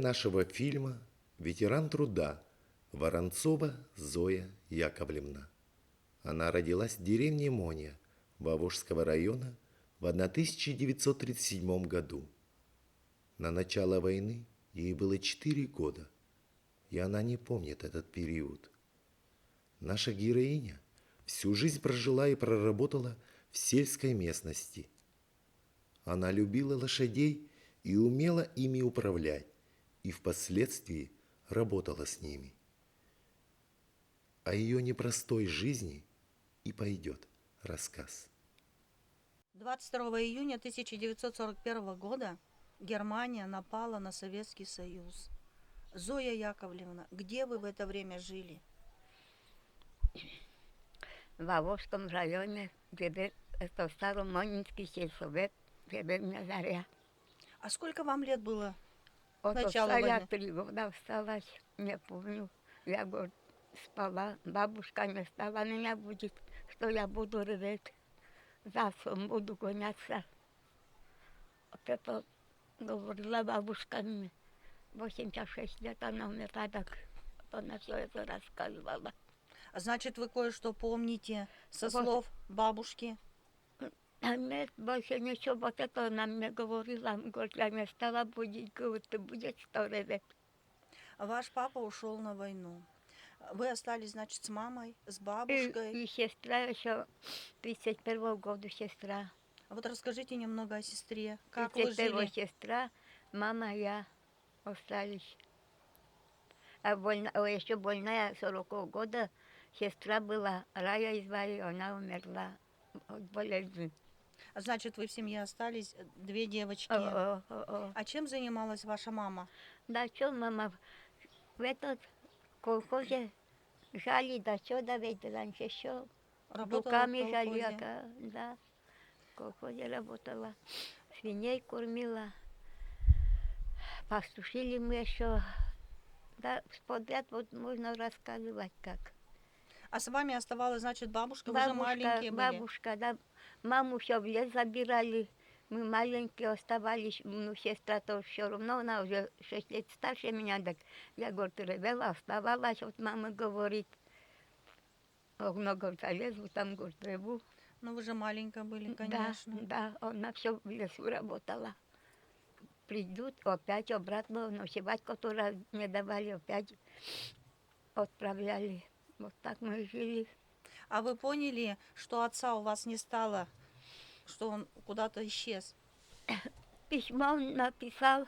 нашего фильма ветеран труда Воронцова Зоя Яковлевна. Она родилась в деревне Моня Вовожского района в 1937 году. На начало войны ей было 4 года, и она не помнит этот период. Наша героиня всю жизнь прожила и проработала в сельской местности. Она любила лошадей и умела ими управлять, и впоследствии работала с ними. О ее непростой жизни и пойдет рассказ. 22 июня 1941 года Германия напала на Советский Союз. Зоя Яковлевна, где вы в это время жили? В Волжском районе, это Старомонинский сельсовет, деревня Заря. А сколько вам лет было к Вот началу я войны? 3 года осталась, не помню. Я говорю, спала, бабушка не стала меня будить, что я буду реветь, за отцом буду гоняться. Вот это говорила бабушка мне. 86 лет она умерла, так она все это рассказывала. Значит, вы кое-что помните со Вот. слов бабушки? А нет, больше ничего, вот это она мне говорила. Говорит, я не стала будить, говорит, ты будешь что реветь. Ваш папа ушел на войну. Вы остались, значит, с мамой, с бабушкой. И сестра еще 31 года сестра. А вот расскажите немного о сестре. Как вы 31 жили? сестра, мама, я остались. А еще больная 40 года сестра была, Рая звали, она умерла от болезни. Значит, вы в семье остались, 2 девочки. О. А чем занималась ваша мама? Да что, мама, в этот колхозе жали, да что, да ведь раньше еще Работала в руками жали, колхозе. да, в колхозе работала, свиней кормила, пастушили мы еще, да, подряд вот можно рассказывать как. А с вами оставалась, значит, бабушка, вы же маленькие были. Бабушка, да, маму все в лес забирали, мы маленькие оставались, ну, сестра-то все равно, она уже 6 лет старше меня, так я, говорит, ревела, оставалась, вот мама говорит, много залезу, там, говорит, реву. Ну, вы же маленькая были, конечно. Да, она все в лесу работала. Придут, опять обратно ночевать, которое не давали, опять отправляли. Вот так мы жили. А вы поняли, что отца у вас не стало, что он куда-то исчез? Письмо он написал,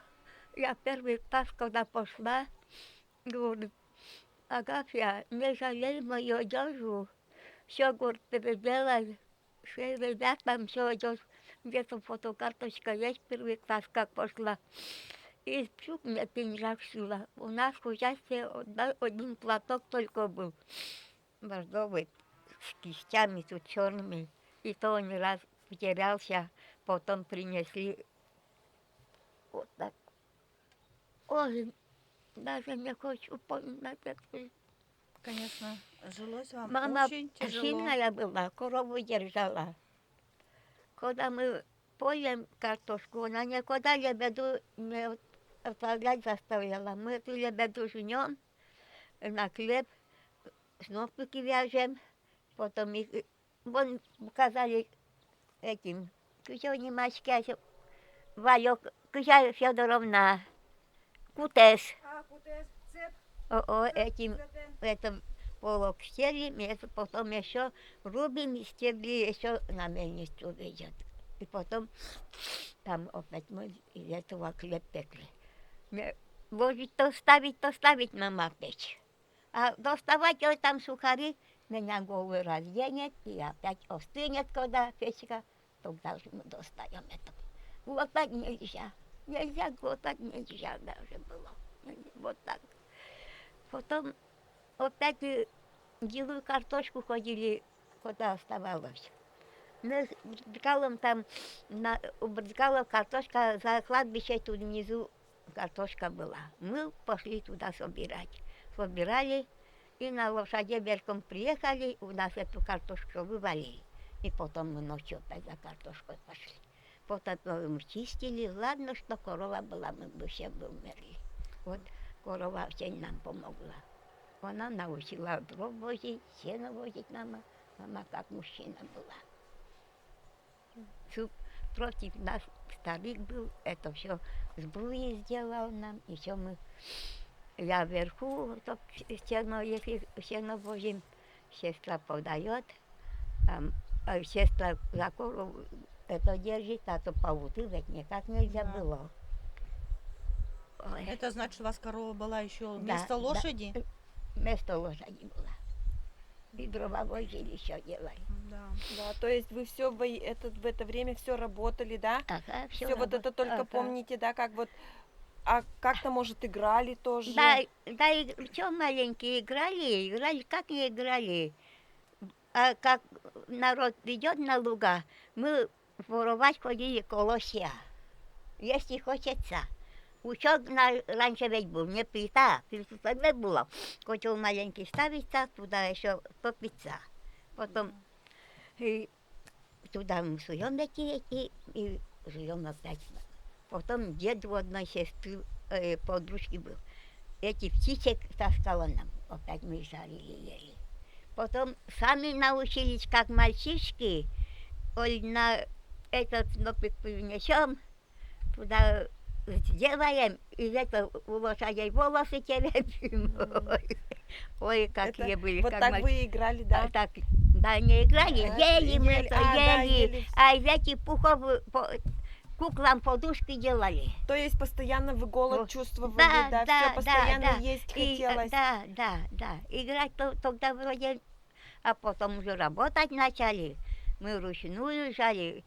я первый раз, когда пошла, говорит, Агафья, не жалей мою одежду, все, говорит, переделай, все ребятам все идет, где-то фотокарточка есть, первый класс, как пошла. И вдруг мне пинжак шила. У нас в хозяйстве один платок только был, бордовый, с кистями тут черными, и то он раз потерялся, потом принесли вот так. Ой, даже не хочу помнить это. Конечно, жилось вам Мама очень тяжело. сильная была, корову держала. Когда мы поем картошку, она никогда лебеду не оставлять заставляла. Мы эту лебеду жнем на хлеб, снопики вяжем, потом их, вон показали этим, кузёни мачкяся, Валёк, Кузя Фёдоровна, кутес. Этим, это полок стелим, и это потом еще рубим, и стебли еще на мельницу везет. И потом там опять мы из этого хлеб пекли. Может, то ставить мама печь. А доставать вот там сухари, меня голову разденет, и опять остынет, когда печка, тогда же мы достаем это. Глотать нельзя, глотать нельзя даже было. Вот так. Потом опять делаю картошку, ходили, куда оставалось. Мы с Брикалом там, у Брикала картошка, за кладбище тут внизу картошка была. Мы пошли туда собирать. Собирали, и на лошади верхом приехали, у нас эту картошку вывалили. И потом мы ночью опять за картошкой пошли. Потом мы чистили, ладно, что корова была, мы бы все бы умерли. Вот корова очень нам помогла. Она научила дров возить, сено возить нам. Она как мужчина была. Против нас старик был, это все сбруи сделал нам, еще мы, я вверху, так, сено, если сено возим, сестра подает, сестра за корову это держит, а то повутывать никак нельзя Да. было. Ой, Это значит, у вас корова была еще да, вместо да. лошади? Вместо лошади была. И дрова возили, еще делали. Да. Да, то есть вы все в это время все работали, да? Ага, Все вот это только ага. помните, да, как вот, а как-то, может, играли тоже? Да, да, что маленькие играли, как не играли. А как народ идет на луга, мы воровать ходили колосья, если хочется. Учок раньше ведь был, не плита, плиту тогда было. Котел маленький ставится, туда еще топится. Потом и туда мы суем эти, и жуем опять. Потом дед у одной сестры, подружки был. Эти птичек таскала нам, опять мы жарили, ели. Потом сами научились, как мальчишки, на этот снопик принесем, туда сделаем, и это у лошадей волосы теребим. Ой, какие Это были, вот как так мальчишки. вы играли, да? Так, да, не играли, ели мы, ели, да, ели, ели. а из этих пухов куклам подушки делали. То есть постоянно вы голод Вот. чувствовали, Да, да, да, все постоянно да. есть И, хотелось. да. Играть тогда вроде, а потом уже работать начали. Мы вручную жали.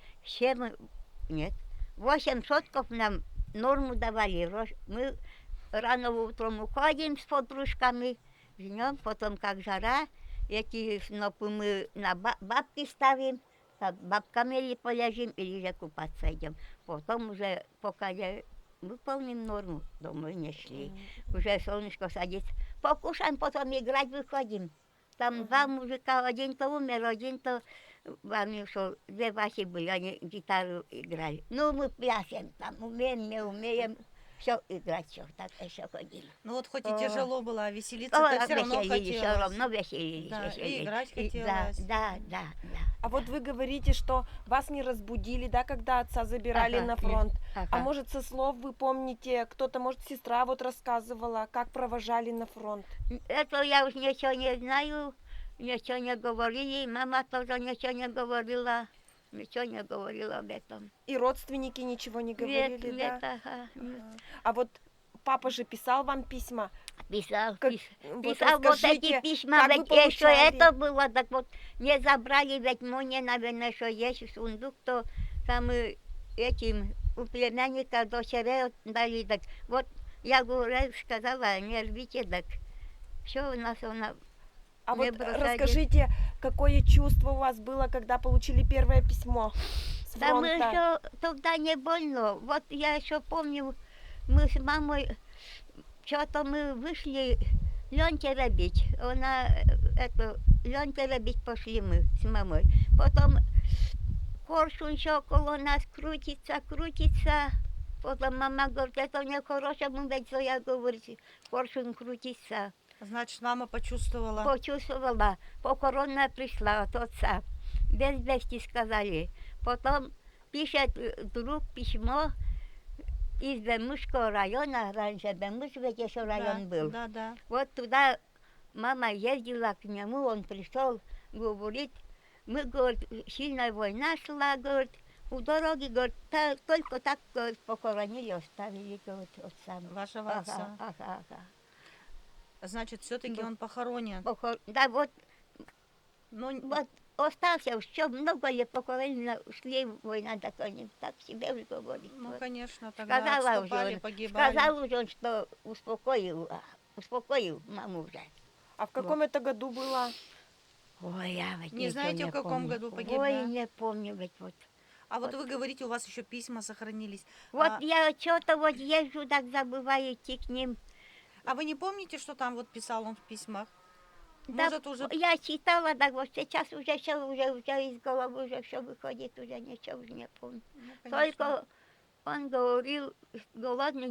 8 сотков нам норму давали. Мы рано утром уходим с подружками, жнем, потом как жара, эти снопы мы на бабки ставим, под бабками или полежим, или же купаться идем. Потом уже, пока я выполним норму, домой не шли. Уже солнышко садится. Покушаем, потом играть выходим. Там два мужика, один-то умер, один-то в армию ушел. 2 Васи были, они гитару играли. Ну, мы плясем там, умеем, не умеем. Все играть, все, так еще ходили. Ну вот хоть и О. тяжело было, а веселиться-то все равно Веселились, все хотелось. равно веселились. Да, и веселились. играть Да, хотелось. да. А вот вы говорите, что вас не разбудили, да, когда отца забирали Ага, на фронт. ага. А может, со слов вы помните, кто-то, может, сестра вот рассказывала, как провожали на фронт? Это я уж ничего не знаю, ничего не говорили, мама тоже ничего не говорила об этом. И родственники ничего не говорили, Нет, да? ага. А вот папа же писал вам письма. Писал, Как- писал вот вот расскажите, эти письма, как вы ведь еще получали? это было, так вот не забрали, ведь мне, наверное, что есть сундук, то там и этим у племянника дочерей дали, так вот я говорю, сказала, не рвите, так все у нас она А не вот бросайте. расскажите, какое чувство у вас было, когда получили первое письмо с Да мы фронта? еще тогда не больно. Вот я еще помню, мы с мамой, что-то мы вышли лен теребить. Она, лен теребить пошли мы с мамой. Потом коршун еще около нас крутится. Потом мама говорит, это нехорошему, ведь я говорю, коршун крутится. Значит, мама почувствовала. Почувствовала, похоронная пришла от отца. Без вести сказали. Потом пишет друг письмо из Бемушского района, раньше Бемуш ведь еще район был. Да. Вот туда мама ездила к нему, он пришел, говорит, мы, говорит, сильная война шла, говорит, у дороги, говорит, только так, говорит, похоронили, оставили, говорит, отца. Вашего отца. Ага. Значит, все-таки он похоронен. Да, вот Ну, вот остался, еще много лет похоронено, ушли, война такая, не так себе уже говорит. ну, Вот. конечно, тогда Сказала отступали, уже, он, погибали. сказал уже он, что успокоил маму уже. А в каком это году было? Ой, я ведь Не ничего знаете, в каком помню. году погиб, Ой, да? не помню ведь вот. А вот вы говорите, у вас еще письма сохранились. Вот А, я что-то вот езжу, так забываю идти к ним. а вы не помните, что там вот писал он в письмах? Да, Может, уже... я читала, так вот сейчас уже все, уже из головы уже все выходит, уже ничего уже не помню. Ну, конечно. Только он говорил, голодный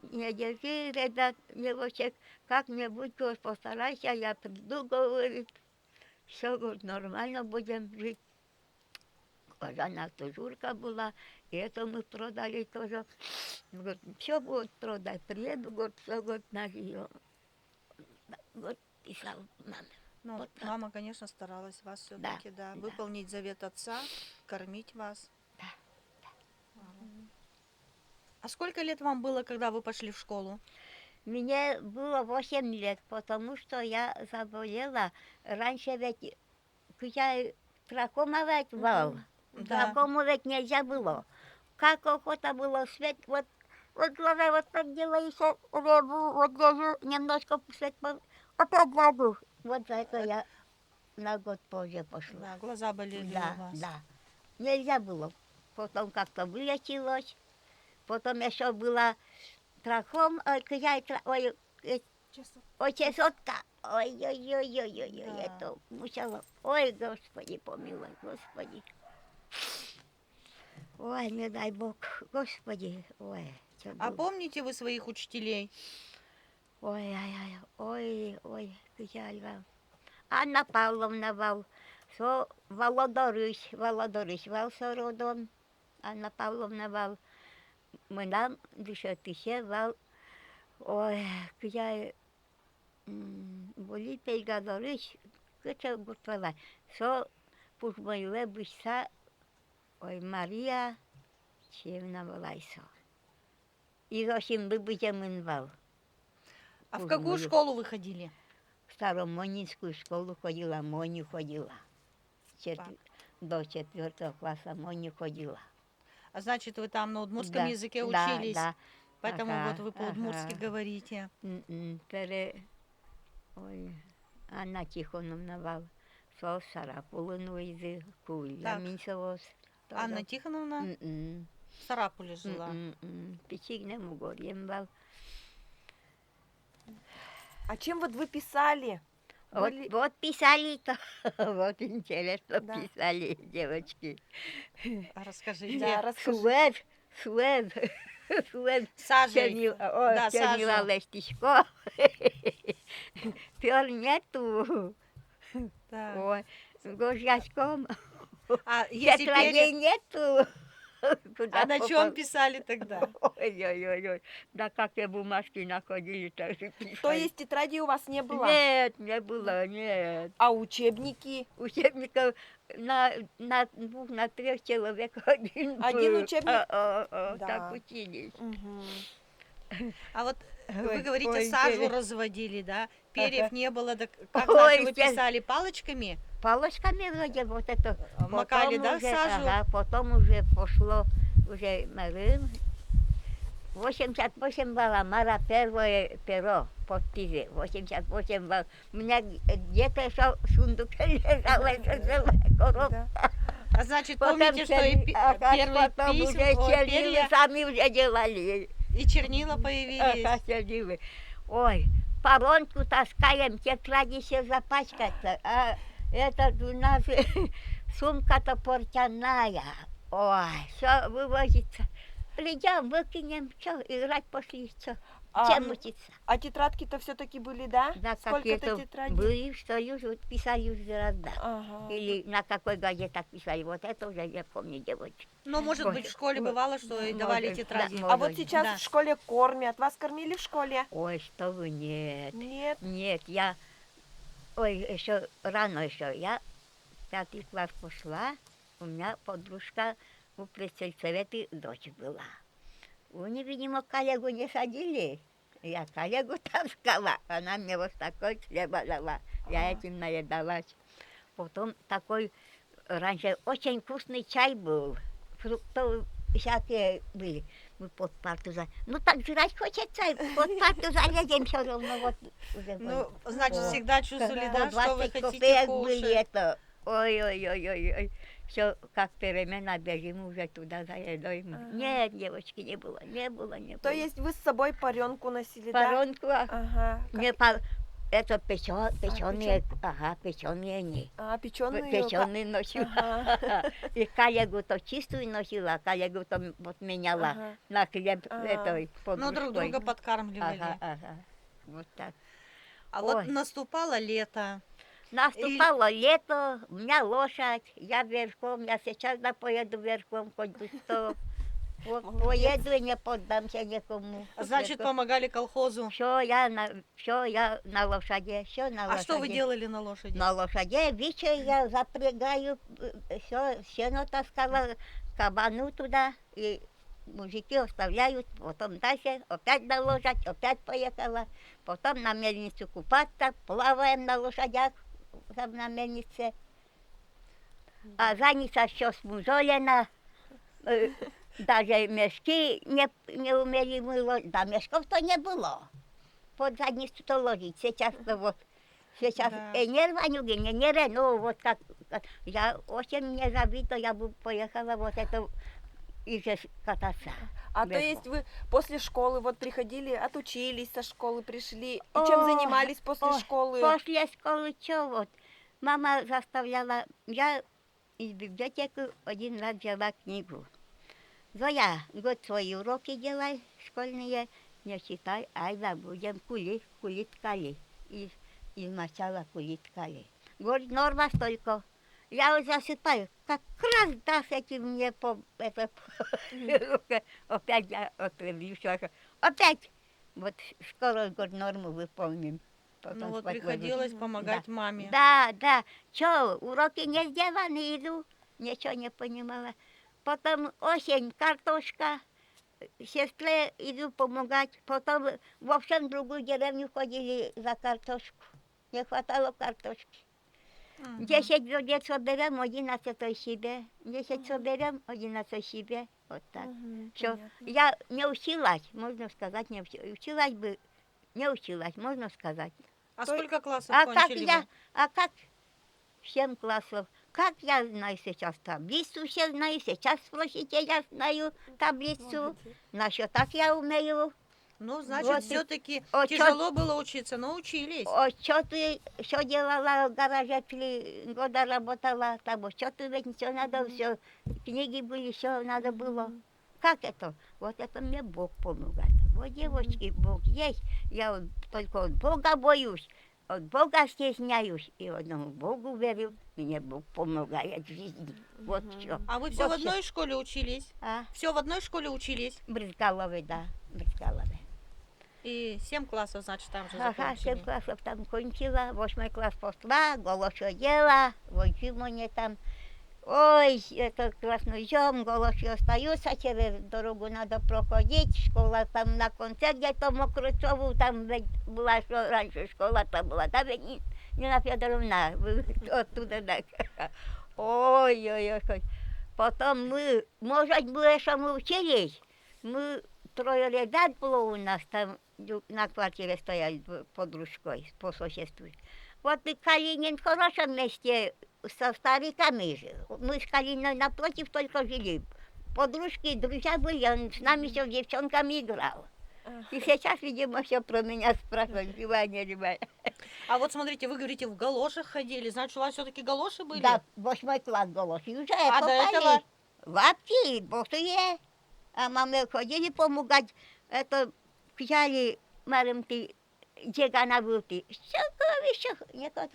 не держи, ребят, девочек, как-нибудь, говорит, постарайся, я приду, говорит, все, говорит, нормально будем жить. Она тужурка была, и это мы продали тоже. Говорит, все будет продать, приеду, говорит, все, говорит, на жилье. Вот писал маме. Ну, Вот так. мама, конечно, старалась вас все-таки, да, да. выполнить завет отца, кормить вас. Да, А сколько лет вам было, когда вы пошли в школу? Мне было 8 лет, потому что я заболела. Раньше ведь я трахомовать вал. Да. Трахомовать нельзя было. Как охота было свет, вот глаза вот так делаешь, рыбу, вот держу, немножко свет, опять ладу. Вот за это я на год позже пошла. Да, глаза болели Да, у вас. да. Нельзя было. Потом как-то вылечилось. Потом еще была трахом, ой, чесотка. Ой, Да. это мучало. Ой, Господи, помилуй, Господи. Ой, не дай Бог, Господи, ой. чё А было. помните вы своих учителей? Ой, печаль. Анна Павловна вал, Володорысь вал сородом. Анна Павловна вал, мынам дышатыше вал, ой, я боли пейгадорысь, кыча гуртвала. Пужмайлы бышса, ой, Мария Чевна валайсо. И зошим быбытемын вал. А в Боже какую мой. школу вы ходили? В Старомонинскую школу ходила, Моню ходила. Так. До 4 класса Моню ходила. А значит, вы там на удмуртском Да, языке да, учились, да. поэтому Ага, вот вы по-удмуртски ага. говорите. Ой, Анна Тихоновна вал. Со Сарапулыну изы, куля Так. минсовос. Анна Тихоновна в Сарапуле жила. Печигнем угорьем вал. А чем вот вы писали? Были- Вот писали-то, вот интересно Да. писали девочки. А расскажите. Да, расскажи. Свет, Сажей. Да, чернила сажу. лестичко. Пер нету. Да. Ой, гожьяшком. А если Тетрадей нету. Куда А на чем попал? писали тогда? Ой. Да как я бумажки находили, так же писали. То есть тетради у вас не было? Нет, не было, нет. А учебники? Учебников на 2, на 3 человек один Один был. учебник? Так Да. учились. Мгм. А вот вы Ой, говорите, ой, сажу пере- разводили, да? Перьев Ага. не было, так как Ой, наши вы я- писали палочками? Палочками вроде вот это. Макали, Потом да, уже, сажу? ага, потом уже пошло, уже Марым. 88 было, Мара первое перо, подписи. 88 было. У меня где-то еще в сундуке лежала эта целая коробка. Да. А значит, Потом помните, что и первые потом уже писем, чернила перья сами уже делали. и чернила появились. Ага, чернила. Ой, поронку таскаем, тетради все запачкаться. А этот у нас сумка-то портяная. Ой, все вывозится. Придем, выкинем, все, играть пошли, все. Чем учиться? А тетрадки-то все-таки были, да? Да, Сколько-то какие-то тетрадей? были, что вот писали уже раз, да. Ага. Или на какой газетах писали, вот это уже я помню, девочки. Но, может быть, в школе бывало, что и давали Может, тетради. да, А вот Ой, сейчас да. в школе кормят. Вас кормили в школе? Ой, что вы, нет. Нет. Нет, ой, еще рано еще, я в 5 класс пошла, у меня подружка у предсельсовета дочь была. У нее, видимо, коллегу не садили, я коллегу таскала, она мне вот такой хлеба дала, я этим наедалась. Потом такой, раньше очень вкусный чай был, фруктов всякие были. Мы под парту ну так жрать хочется, под парту залезем все равно вот уже. Ну, значит, Вот. всегда чувствовали, да, Вот что вы 20 хотите копеек были кушать. это. Ой. Все, как перемена, бежим уже туда за едой. Ага. Нет, девочки, не было. То есть вы с собой паренку носили, да? Паронку, Ага. не Это печеные, ага, печеные они. А, печеные? Печеные носила. Ага. И калягу то чистую носила, а калягу то вот меняла Ага. на хлеб Ага. этой Ну, друг подружкой. друга подкармливали. Ага, ага. Вот так. А вот Ой. наступало лето. Наступало лето, у меня лошадь, я верхом, я сейчас да поеду верхом, хоть бы что. Вот Молодец. поеду и не поддамся никому. Значит, помогали колхозу. Все, я на лошади, все на лошади. А что вы делали на лошади? На лошади вечер я запрягаю, все, сено таскала, кабану туда, и мужики оставляют, потом дальше опять на лошадь, опять поехала, потом на мельницу купаться, плаваем на лошадях там на мельнице. А заница все смужолена, даже мешки не умели мыло, да мешков-то не было. Под задницу-то ложить, сейчас-то вот. Сейчас Да. нерванюги, не Рено, вот как я очень мне забито, я бы поехала вот это и же кататься. А то Верхом. есть вы после школы вот приходили, отучились со школы, пришли, и чем О, занимались после о, школы? После школы что вот, мама заставляла, я из библиотеки один раз взяла книгу. Зоя, вот свои уроки делай, школьные, не читай, ай да будем кулить ткали. Из начала кулить ткали. Говорит, норма столько. Я вот засыпаю, как раз даст этим мне опять я отрезвлюсь, опять. Вот скоро год норму выполним. Потом Ну вот спать ложусь. приходилось помогать маме. Да. Чё, уроки не сделаны, иду. Ничего не понимала. Потом осень, картошка. Сестре иду помогать. Потом в общем другую деревню ходили за картошку. Не хватало картошки. Мгм. 10 ведер соберем, 11 себе. 10 соберем, 11 себе. Вот так. Мгм, Всё. понятно. Я не училась, можно сказать, не училась бы, не училась, можно сказать. А То- сколько классов А как кончили я, вы? а как 7 классов. Как я знаю сейчас таблицу, все знаю, сейчас спросите, я знаю таблицу. Молодец. Насчет так я умею. Ну, значит, Вот и- все-таки О, тяжело было учиться, но учились. Отчеты, все делала в гараже, 3 года работала, там отчеты ведь все надо, все, книги были, все надо было. Как это? Вот это мне Бог помогает. Вот, девочки, Бог есть. Я вот только от Бога боюсь, от Бога стесняюсь. И одному Богу верю, мне Бог помогает в жизни. Вот что. А вы все в Вот всё. одной школе учились? А? Все в одной школе учились? Брызгаловы, да, Брызгаловы. И 7 классов, значит, там же Ага, закончили. 7 классов там кончила, 8 класс пошла, голошо дела, войти мне там. Ой, это краснозем, голоши остаются, через дорогу надо проходить, школа там на конце где-то Мокрыцову, там ведь была, что раньше школа там была, да, ведь Нина Федоровна, вы оттуда, да. Ой, потом мы, может, было, что мы учились, мы 3 ребят было у нас там, на квартире стояли подружкой по соседству. Вот и Калинин в хорошем месте со стариками жил. Мы с Калиной напротив только жили. Подружки, друзья были, он с нами все с девчонками играл. И сейчас, видимо, все про меня спрашивают, живая, не живая. А вот смотрите, вы говорите, в галошах ходили, значит, у вас все-таки галоши были? Да, 8 класс голос. И уже А до этого? Лапки, босые. А маме ходили помогать. Это взяли маленький дега на вилки. Все, некуда.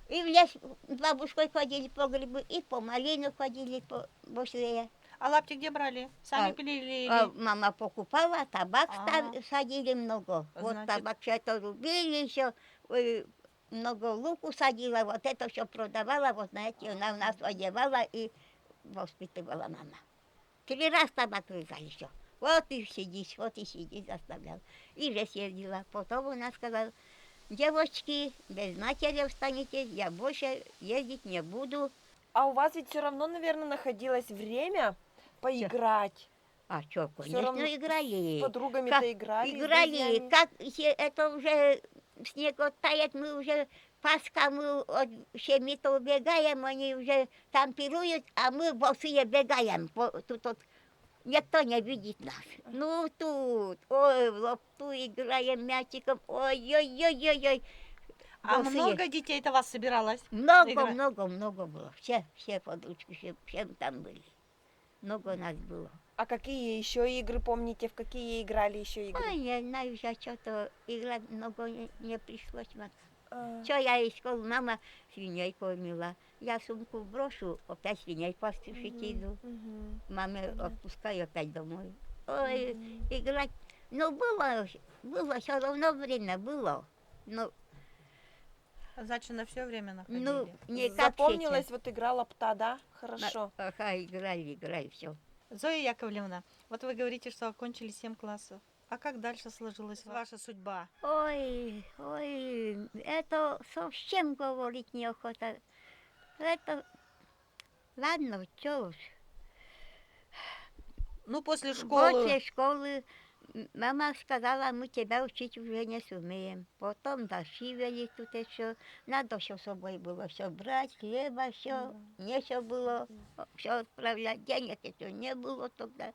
И в лес с бабушкой ходили по грибы, и по малину ходили по босые. А лапти где брали? Сами А, пилили? А мама покупала, табак Ага. садили много. Вот Значит- табак все это рубили еще, много луку садила, вот это все продавала, вот знаете, она у нас одевала и воспитывала мама. 3 раза табак вязали все. Вот и сидишь, заставляла. И же съездила. Потом она сказала, девочки, без матери останетесь, я больше ездить не буду. А у вас ведь все равно, наверное, находилось время поиграть. А что, Всё конечно, равно играли. С подругами-то Как играли. с Играли, друзьями. как это уже снег тает, мы уже Пасха, мы от семьи-то убегаем, они уже там пируют, а мы босые бегаем. Тут вот никто не видит нас. Ну тут, ой, в лапту играем мячиком, ой-ой-ой-ой-ой. А Босые. много детей-то вас собиралось? Много, играть? много было. Все подружки, все там были. Много нас было. А какие еще игры помните? В какие играли еще игры? Ой, не знаю, я что-то играть много не пришлось. А, Что я из школы, мама свиней кормила. Я сумку брошу, опять свиней пастушить иду. мгм. Маме Понятно. отпускаю опять домой. Ой, Мгм. играть. Ну, было все равно время, было. Ну, Значит, на все время находили. ну не как Запомнилась вот игра лапта, да? сейчас. Хорошо. Ага, играли, все. Зоя Яковлевна, вот вы говорите, что окончили 7 классов. А как дальше сложилась ваша судьба? Ой, это совсем говорить неохота. Это, ладно, что уж. Ну, после школы. После школы мама сказала, мы тебя учить уже не сумеем. Потом дошивали тут еще. Надо все с собой было все брать, хлеба, все. Нечего было все отправлять. Денег это не было тогда.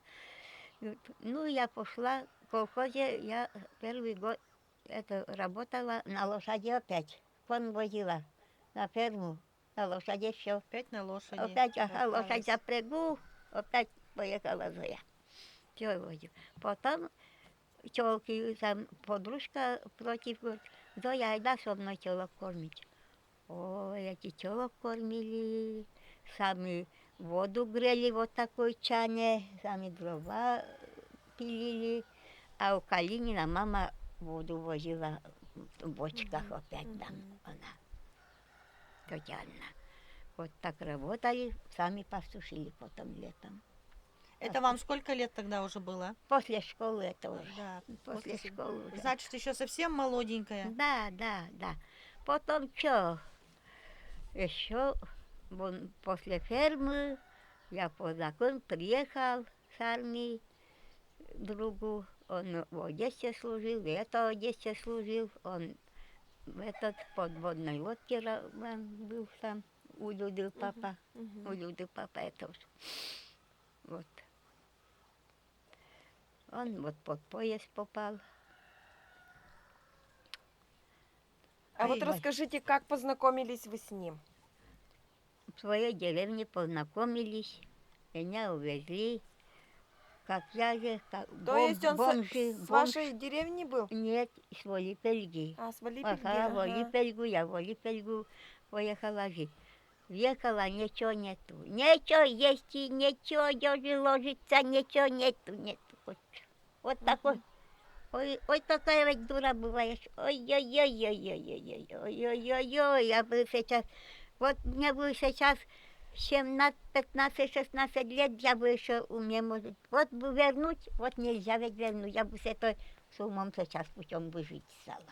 Вот. Ну, я пошла в колхозе. Я первый год это, работала на лошади опять. Кон возила на ферму. На лошади все. Опять на лошади. Опять, ага, лошадь каталась. запрягу, опять поехала Зоя. Всё возю. Потом тёлки, там подружка против говорит, Зоя, айда со мной тёлок кормить. Ой, эти тёлок кормили, сами воду грели вот такой чане, сами дрова пилили, а у Калинина мама воду возила в бочках опять там она, тетя Анна. Вот так работали, сами посушили потом летом. Это вам сколько лет тогда уже было? После школы это уже. Да, После школы. Да. Значит, еще совсем молоденькая. Да. Потом что? Еще после фермы я по закону приехал с армии другу. Он в Одессе служил, и это в Одессе служил. Он в этот подводной лодке был там. У Люды папа. У Люды папа это уж. Вот. Он вот под поезд попал. А вот Ай, расскажите, как познакомились вы с ним? В своей деревне познакомились, меня увезли. Как я же, как То есть он бомжи, с вашей деревни был? Нет, с Волипельги. А, с Валипельги, Ага, ага. я в Волипельгу поехала жить. Въехала, ничего нету. Ничего есть, и ничего, даже ложиться, ничего нету. Вот такой. Ой, какая ведь дура бываешь. Ой, я бы сейчас, вот мне бы сейчас 17, 15, 16 лет, я бы еще умею, может, вот бы вернуть, вот нельзя ведь вернуть, я бы с этой с умом сейчас путем бы жить стала.